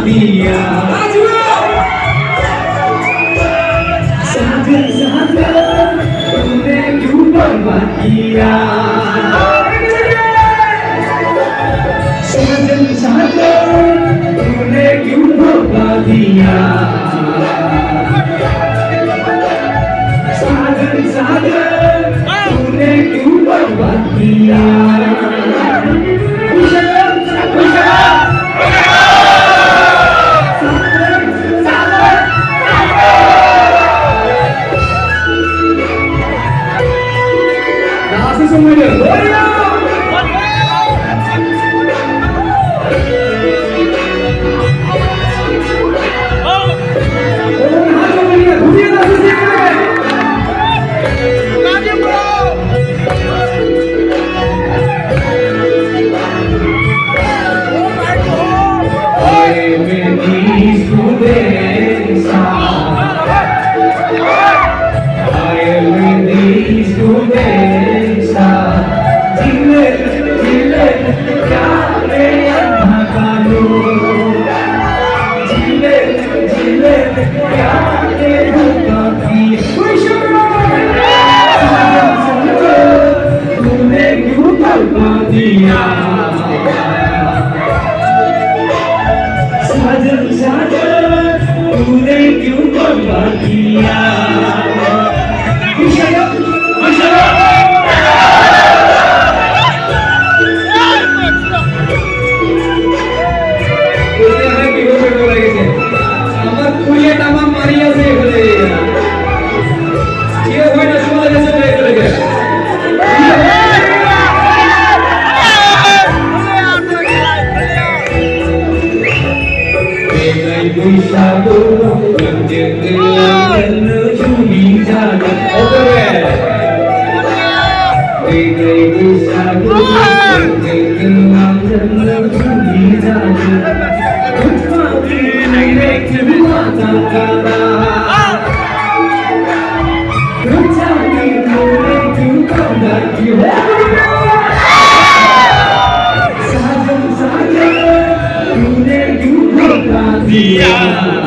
दिया साजन साजन तूने क्यों बर्बाद किया साजन साजन तूने क्यों बर्बाद किया साजन साजन तूने क्यों बर्बाद किया साजन साजन तूने क्यों बर्बाद किया আমার কুড়িয়ে টাকা মারিয়াছে বলে কে হয় না চলে গেছে চলে গেছে Sabu menjelang menuju jalan over. Ibu sabu menjelang menuju jalan. Kembali naik ke mata kala. Kembali naik ke mata kala. Saja saja, tune juga dia.